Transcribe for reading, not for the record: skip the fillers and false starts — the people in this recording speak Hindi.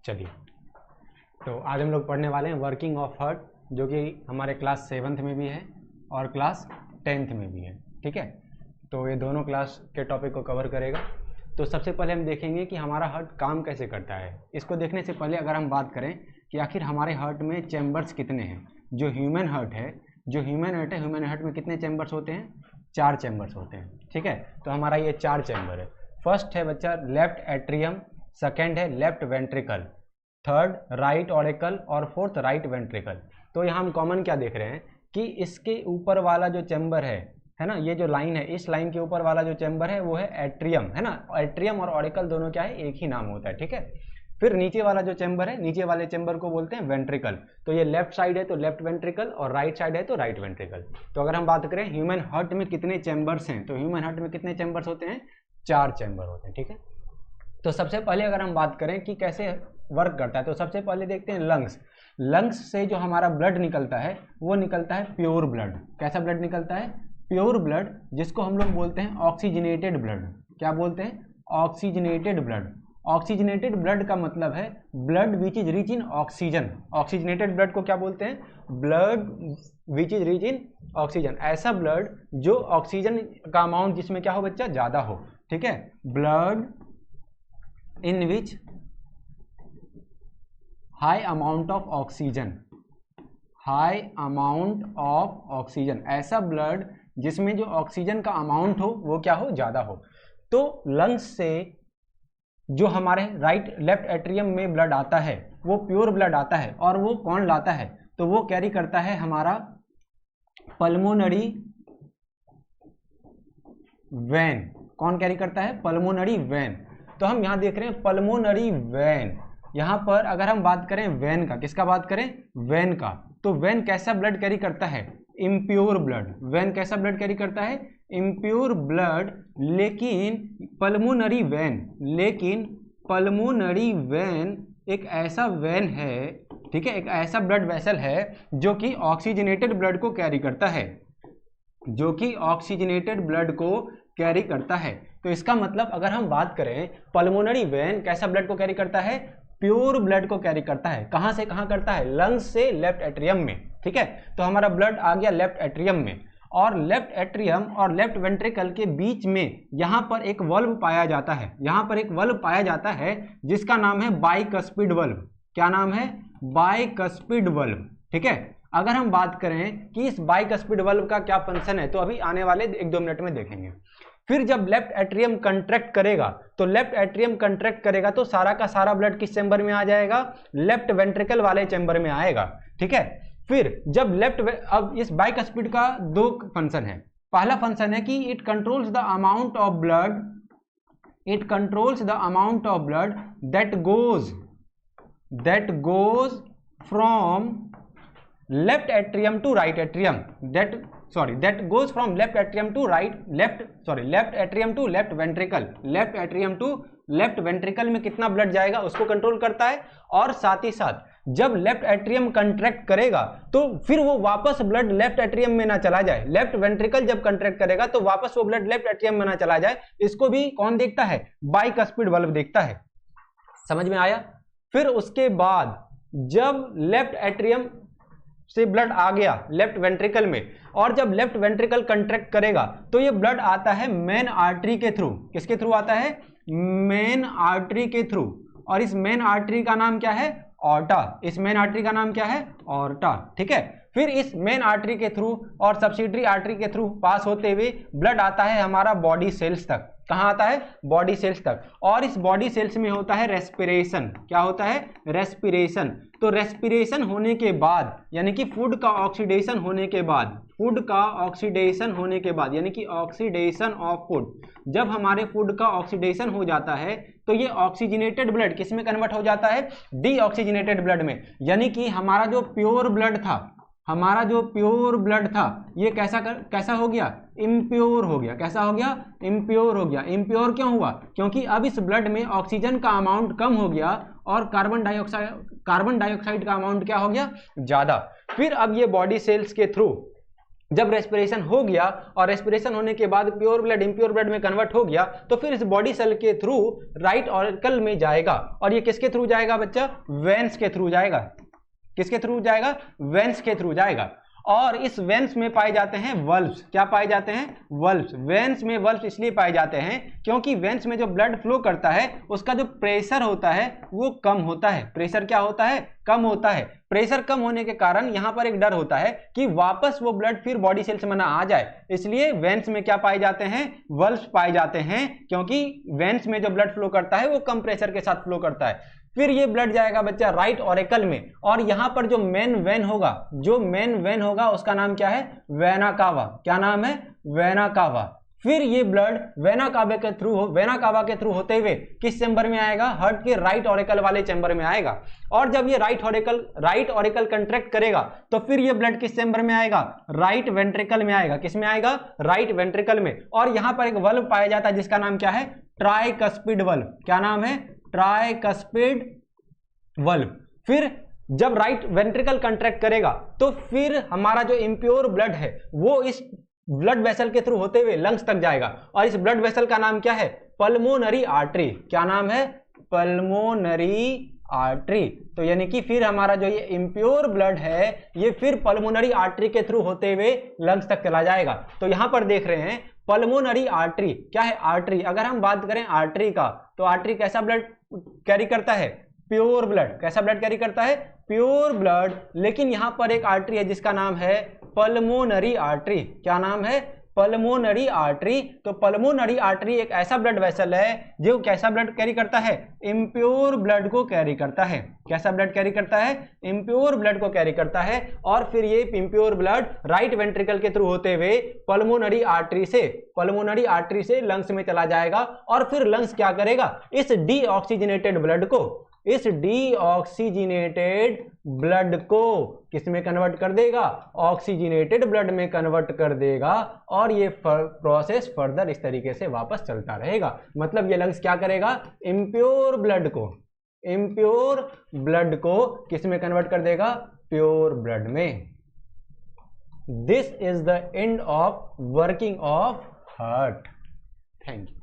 चलिए, तो आज हम लोग पढ़ने वाले हैं वर्किंग ऑफ हार्ट, जो कि हमारे क्लास 7th में भी है और क्लास 10th में भी है। ठीक है, तो ये दोनों क्लास के टॉपिक को कवर करेगा। तो सबसे पहले हम देखेंगे कि हमारा हार्ट काम कैसे करता है। इसको देखने से पहले अगर हम बात करें कि आखिर हमारे हार्ट में चैम्बर्स कितने हैं। जो ह्यूमन हार्ट है, ह्यूमन हार्ट में कितने चैम्बर्स होते हैं? 4 चैम्बर्स होते हैं। ठीक है, तो हमारा ये 4 चैम्बर है। फर्स्ट है बच्चा लेफ्ट एट्रियम, सेकेंड है left ventricle, third right auricle और फोर्थ राइट वेंट्रिकल। तो यहाँ हम कॉमन क्या देख रहे हैं कि इसके ऊपर वाला जो चैम्बर है ना, ये जो लाइन है, इस लाइन के ऊपर वाला जो चैम्बर है वो है एट्रियम, है ना। एट्रियम और ऑरिकल दोनों क्या है? एक ही नाम होता है। ठीक है, फिर नीचे वाला जो चैम्बर है, नीचे वाले चैम्बर को बोलते हैं वेंट्रिकल। तो ये लेफ्ट साइड है तो लेफ्ट वेंट्रिकल और राइट साइड है तो राइट वेंट्रिकल। तो अगर हम बात करें ह्यूमन हार्ट में कितने चैम्बर्स हैं, तो ह्यूमन हार्ट में कितने चैम्बर्स होते हैं? 4 चैम्बर होते हैं। ठीक है, तो सबसे पहले अगर हम बात करें कि कैसे वर्क करता है, तो सबसे पहले देखते हैं लंग्स। लंग्स से जो हमारा ब्लड निकलता है वो निकलता है प्योर ब्लड। कैसा ब्लड निकलता है? प्योर ब्लड, जिसको हम लोग बोलते हैं ऑक्सीजनेटेड ब्लड। क्या बोलते हैं? Oxygenated blood. ऑक्सीजनेटेड ब्लड का मतलब है blood which is rich in oxygen. Oxygenated blood को क्या बोलते हैं? Blood which is rich in oxygen. ऐसा ब्लड जो ऑक्सीजन का अमाउंट जिसमें क्या हो बच्चा? ज्यादा हो। ठीक है, blood in which high amount of oxygen, high amount of oxygen. ऐसा ब्लड जिसमें जो ऑक्सीजन का अमाउंट हो वो क्या हो? ज्यादा हो। तो लंग्स से जो हमारे लेफ्ट एट्रियम में ब्लड आता है वो प्योर ब्लड आता है। और वो कौन लाता है? तो वो कैरी करता है हमारा पल्मोनरी वेन। कौन कैरी करता है? Pulmonary vein. तो हम यहां देख रहे हैं पल्मोनरी वेन। यहां पर अगर हम बात करें वेन का, किसका बात करें? वेन का। तो वेन कैसा ब्लड कैरी करता है? Impure blood. वेन कैसा ब्लड कैरी करता है? Impure blood. लेकिन पल्मोनरी वेन एक ऐसा वेन है, ठीक है, एक ऐसा ब्लड वेसल है जो कि ऑक्सीजनेटेड ब्लड को कैरी करता है, जो कि ऑक्सीजनेटेड ब्लड को कैरी करता है। तो इसका मतलब अगर हम बात करें पल्मोनरी वेन कैसा ब्लड को कैरी करता है? प्योर ब्लड को कैरी करता है। कहां से कहां करता है? लंग्स से लेफ्ट एट्रियम में। ठीक है, तो हमारा ब्लड आ गया लेफ्ट एट्रियम में, और लेफ्ट एट्रियम और लेफ्ट वेंट्रिकल के बीच में यहां पर एक वल्व पाया जाता है। यहां पर एक वल्व पाया जाता है जिसका नाम है बाइकस्पिड वल्व। क्या नाम है? Bicuspid valve. ठीक है, अगर हम बात करें कि इस बाइकस्पिड वल्व का क्या फंक्शन है, तो अभी आने वाले 1-2 मिनट में देखेंगे। फिर जब लेफ्ट एट्रियम कंट्रैक्ट करेगा, तो लेफ्ट एट्रियम कंट्रैक्ट करेगा तो सारा का सारा ब्लड किस चैम्बर में आ जाएगा? लेफ्ट वेंट्रिकल वाले चैम्बर में आएगा। ठीक है, फिर जब अब इस बाइकस्पिड का 2 फंक्शन है। पहला फंक्शन है कि it controls the amount of blood that goes from left atrium to right atrium, that goes from left atrium to left ventricle। Left atrium to left ventricle में कितना ब्लड जाएगा उसको कंट्रोल करता है। और साथ ही साथ जब लेफ्ट एट्रियम कंट्रैक्ट करेगा तो फिर वो वापस ब्लड लेफ्ट एट्रियम में ना चला जाए। लेफ्ट वेंट्रिकल जब कंट्रैक्ट करेगा तो वापस वो ब्लड लेफ्ट एट्रियम में ना चला जाए। इसको भी कौन देखता है? बाइकस्पिड वल्व देखता है। समझ में आया? फिर उसके बाद जब लेफ्ट एट्रियम से ब्लड आ गया लेफ्ट वेंट्रिकल में, और जब लेफ्ट वेंट्रिकल कंट्रैक्ट करेगा तो ये ब्लड आता है मेन आर्टरी के थ्रू। किसके थ्रू आता है? मेन आर्टरी के थ्रू। और इस मेन आर्टरी का नाम क्या है? ऑर्टा। इस मेन आर्टरी का नाम क्या है? ऑर्टा। ठीक है, फिर इस मेन आर्टरी के थ्रू और सब्सिडरी आर्टरी के थ्रू पास होते हुए ब्लड आता है हमारा बॉडी सेल्स तक। कहां आता है? बॉडी सेल्स तक। और इस बॉडी सेल्स में होता है रेस्पिरेशन। क्या होता है? रेस्पिरेशन। तो रेस्पिरेशन होने के बाद, यानी कि फूड का ऑक्सीडेशन होने के बाद, यानी कि ऑक्सीडेशन ऑफ फूड, जब हमारे फूड का ऑक्सीडेशन हो जाता है तो ये ऑक्सीजनेटेड ब्लड किस में कन्वर्ट हो जाता है? डीऑक्सीजनेटेड ब्लड में। यानी कि हमारा जो प्योर ब्लड था ये कैसा हो गया? इम्प्योर हो गया। कैसा हो गया? इम्प्योर हो गया। इम्प्योर क्यों हुआ? क्योंकि अब इस ब्लड में ऑक्सीजन का अमाउंट कम हो गया और कार्बन डाइऑक्साइड का अमाउंट क्या हो गया? ज्यादा। फिर अब ये बॉडी सेल्स के थ्रू जब रेस्पिरेशन हो गया और रेस्पिरेशन होने के बाद प्योर ब्लड इम्प्योर ब्लड में कन्वर्ट हो गया तो फिर इस बॉडी सेल के थ्रू राइट ऑरिकल में जाएगा। और ये किसके थ्रू जाएगा बच्चा? वेन्स के थ्रू जाएगा। किसके थ्रू जाएगा? वेन्स के थ्रू जाएगा। और इस वेन्स में पाए जाते हैं वल्व्स। क्या पाए जाते हैं? वल्व्स। वेन्स में वल्व्स इसलिए पाए जाते हैं क्योंकि वेन्स में जो ब्लड फ्लो करता है उसका जो प्रेशर होता है वो कम होता है। प्रेशर क्या होता है? कम होता है। प्रेशर कम होने के कारण यहां पर एक डर होता है कि वापस वो ब्लड फिर बॉडी सेल्स में ना आ जाए, इसलिए वेन्स में क्या पाए जाते हैं? वल्व्स पाए जाते हैं, क्योंकि वेन्स में जो ब्लड फ्लो करता है वो कम प्रेशर के साथ फ्लो करता है। फिर ये ब्लड जाएगा बच्चा राइट ऑरिकल में, और यहां पर जो मेन वेन होगा उसका नाम क्या है? Vena cava. क्या नाम है? Vena cava. फिर ये ब्लड वेना कावा के थ्रू होते हुए किस चैम्बर में आएगा? हार्ट के राइट ऑरिकल वाले चैम्बर में आएगा। और जब ये राइट ऑरिकल कंट्रैक्ट करेगा तो फिर ये ब्लड किस चैम्बर में आएगा? राइट वेंट्रिकल में आएगा। किस में आएगा? राइट वेंट्रिकल में। और यहां पर एक वल्व पाया जाता है जिसका नाम क्या है? Tricuspid valve. क्या नाम है? Tricuspid valve. फिर जब राइट वेंट्रिकल कंट्रैक्ट करेगा तो फिर हमारा जो इम्प्योर ब्लड है वो इस ब्लड वेसल के थ्रू होते हुए लंग्स तक जाएगा, और इस ब्लड वेसल का नाम क्या है? Pulmonary artery. क्या नाम है? Pulmonary artery. तो यानी कि फिर हमारा जो ये इम्प्योर ब्लड है ये फिर पल्मोनरी आर्टरी के थ्रू होते हुए लंग्स तक चला जाएगा। तो यहां पर देख रहे हैं पल्मोनरी आर्टरी। क्या है? आर्टरी। अगर हम बात करें आर्टरी का तो आर्टरी कैसा ब्लड कैरी करता है? Pure blood. कैसा ब्लड कैरी करता है? Pure blood. लेकिन यहां पर एक आर्टरी है जिसका नाम है पल्मोनरी आर्टरी। क्या नाम है? Pulmonary artery. तो पल्मोनरी आर्टरी एक ऐसा ब्लड वेसल है जो कैसा ब्लड कैरी करता है? इम्प्योर ब्लड को कैरी करता है। कैसा ब्लड कैरी करता है? इम्प्योर ब्लड को कैरी करता है। और फिर ये इम्प्योर ब्लड राइट वेंट्रिकल के थ्रू होते हुए पल्मोनरी आर्टरी से लंग्स में चला जाएगा। और फिर लंग्स क्या करेगा? इस डीऑक्सीजनेटेड ब्लड को किस में कन्वर्ट कर देगा? ऑक्सीजनेटेड ब्लड में कन्वर्ट कर देगा। और ये प्रोसेस फर्दर इस तरीके से वापस चलता रहेगा। मतलब ये लंग्स क्या करेगा? इम्प्योर ब्लड को किस में कन्वर्ट कर देगा? प्योर ब्लड में। This is the end of working of heart. Thank you.